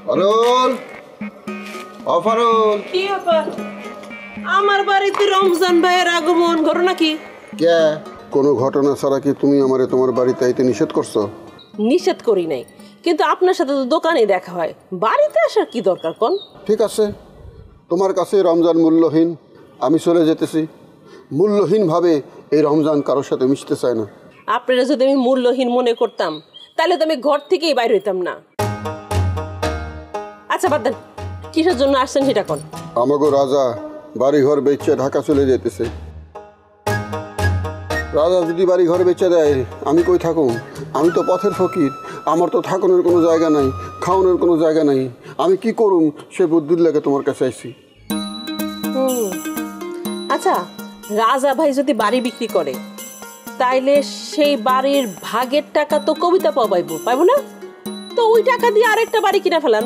ফারুল, ও ফারুল। কি ব্যাপার? আমার বাড়িতে রমজান ভাইয়ের আগমন ঘটনা কি? কে কোনো ঘটনা ছাড়া কি তুমি আমারে তোমার বাড়িতে আইতে নিষেধ করছো? নিষেধ করি নাই, কিন্তু আপনার সাথে তো দোকানে দেখা হয়, বাড়িতে আসার কি দরকার কোন? ঠিক আছে, তোমার কাছে রমজান মূল্যহীন, আমি চলে যেতেছি। মূল্যহীনভাবে এই রমজান কারোর সাথে মিশতে চায় না। আপনারা যদি আমি মূল্যহীন মনে করতাম তাহলে তো আমি ঘর থেকেই বাইরে হইতাম না। আচ্ছা বাদ দেন, কিসের জন্য আসছেন সেটা কোন? আমাগো রাজা বাড়িঘর বেচে ঢাকা চলে যেতেছে। রাজা যদি বাড়িঘর বেচে দেয় আমি কই থাকুম? আমি তো পথের ফকির, আমার তো থাকানোর কোনো জায়গা নাই, খাওয়ানোর কোনো জায়গা নাই। আমি কি করুম সে বুদ্ধির লাগে তোমার কাছে আইছি। আচ্ছা, রাজা ভাই যদি বাড়ি বিক্রি করে তাইলে সেই বাড়ির ভাগের টাকা তো কবিতা পাইবো না? তো ওই টাকা দিয়ে আরেকটা বাড়ি কিনে ফেলান।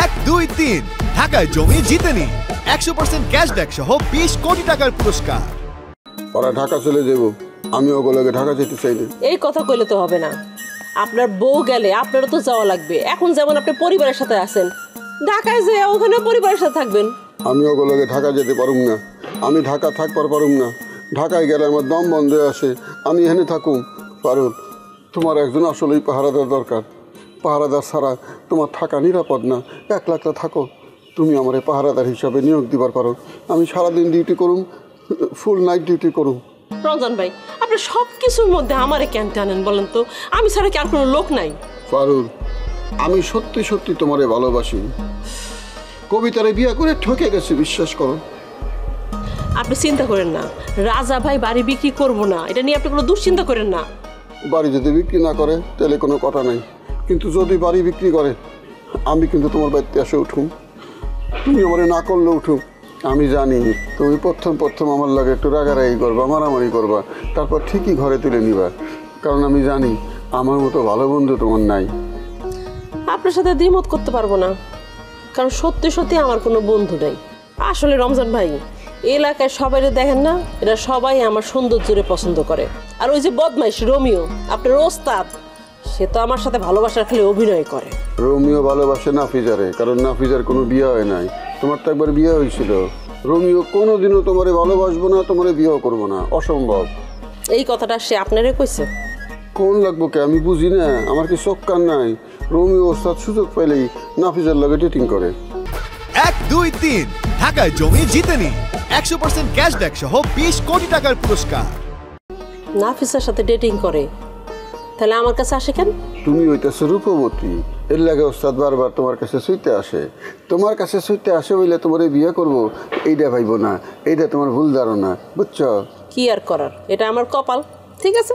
1, 2, 3 ঢাকায় জমি জিতে নি 100% ক্যাশব্যাক সহ 20 কোটি টাকার পুরস্কার। ওরা ঢাকা চলে যাব, আমি ওগুলোকে ঢাকা যেতে চাই না। এই কথা কইলে তো হবে না, আপনার বউ গেলে আপনারও তো যাওয়া লাগবে। এখন যেমন আপনি পরিবারের সাথে আছেন, ঢাকায় যে ওখানে পরিবারের সাথে থাকবেন। আমি ওগুলোকে ঢাকা যেতে পারুম না, আমি ঢাকা থাকবার পারুম না। ঢাকায় গেলে আমার দম বন্ধ হয়ে আসে, আমি এখানে থাকুম। পারুল, তোমার একজন আসলেই পাহারাদার দরকার। পাহারাদার ছাড়া তোমার থাকা নিরাপদ না। একলা থাকো, তুমি আমার পাহারাদার হিসাবে নিয়োগ দিবার পারো। আমি সারাদিন ডিউটি করুম, ফুল নাইট ডিউটি করুম। রমজান ভাই, আপনি সব কিছুর মধ্যে আমারে কেন টানেন বলেন তো? আমি ছাড়া কি আর কোনো লোক নাই? পারুল, আমি সত্যি সত্যি তোমারে ভালোবাসি। কবিতারে বিয়ে করে ঠকে গেছে, বিশ্বাস করো। আপনি চিন্তা করেন না, রাজা ভাই বাড়ি বিক্রি করবো না, এটা নিয়ে আপনি কোনো দুশ্চিন্তা করেন না। বাড়ি যদি বিক্রি না করে তাহলে কোনো কথা নাই, কিন্তু যদি বাড়ি বিক্রি করে আমি কিন্তু তোমার বাড়িতে এসে উঠুম। তুমি আমার না করলে উঠুম। আমি জানি তুমি প্রথম আমার লাগে একটু রাগারাগি করবা, মারামারি করবা, তারপর ঠিকই ঘরে তুলে নিবা। কারণ আমি জানি আমার মতো ভালো বন্ধু তোমার নাই। আপনার সাথে দ্বিমত করতে পারবো না, কারণ সত্যি সত্যি আমার কোনো বন্ধু নেই। আসলে রমজান ভাই, এলাকায় সবাই দেখেন না, এরা সবাই আমার সৌন্দর্যরে পছন্দ করে। আর ওই যে বদমাইশ রোমিও, আপনার ওস্তাদ, সে তো আমার সাথে ভালোবাসার খালি অভিনয় করে। রোমিও ভালোবাসে নাফিজারে, কারণ নাফিজার কোনো বিয়ে হয় নাই। তোমার তো একবার বিয়ে হয়েছিল। রোমিও কোনোদিনও তোমারে ভালোবাসবো না, তোমারে বিয়েও করবো না, অসম্ভব। এই কথাটা সে আপনারে কইছে? কোন লাগবো কে আমি বুঝি না, আমার কি চোখ কান নাই? রোমিও ওস্তাদ সুযোগ পেলেই নাফিজার লগে ডেটিং করে। 1, 2, 3 ঢাকায় জমি জিতে নি 100% ক্যাশব্যাক সহ 20 কোটি টাকার পুরস্কার। নাফিসার সাথে ডেটিং করে, তাহলে আমার কাছে আসে কেন? তুমি হইতেছো রূপবতী, এর লাগে ওস্তাদ বারবার তোমার কাছে ছুঁইতে আসে। তোমার কাছে ছুঁইতে আসে বলে তোমার বিয়ে করবো এইটা ভাইবো না, এইটা তোমার ভুল ধারণা, বুঝছো? কি আর করার, এটা আমার কপাল। ঠিক আছে,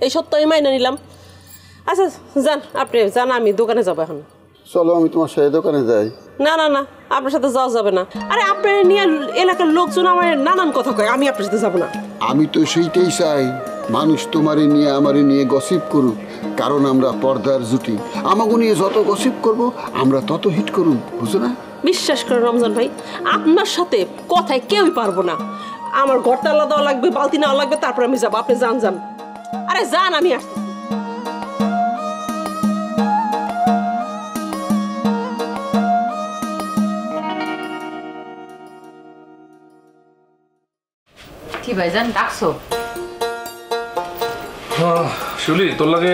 এই সত্য আমি মাইনে নিলাম। আচ্ছা যান, আপনি যান, আমি দোকানে যাবো এখন। চলো আমি তোমার সাথে দোকানে যাই। না না না, আপনার সাথে যাওয়া যাবে না। আরে আপনার নিয়ে এলাকার লোকজন আমার নানান কথা কয়, আমি আপনার সাথে যাবো না। আমি তো সেইটাই চাই, মানুষ তোমারে নিয়ে আমারে নিয়ে গসিপ করুক, কারণ আমরা পর্দার জুটি। আমাকে নিয়ে যত গসিপ করব আমরা তত হিট করুক, বুঝো না? বিশ্বাস করেন রমজান ভাই, আপনার সাথে কথায় কেউই পারবো না। আমার ঘরটা আলাদা দেওয়া লাগবে, বালতি নেওয়া লাগবে, তারপর আমি যাবো। আপনি যান যান, আরে যান, আমি আসছি। কি ভাইজান ডাকছো? শিউলি, তোর লাগে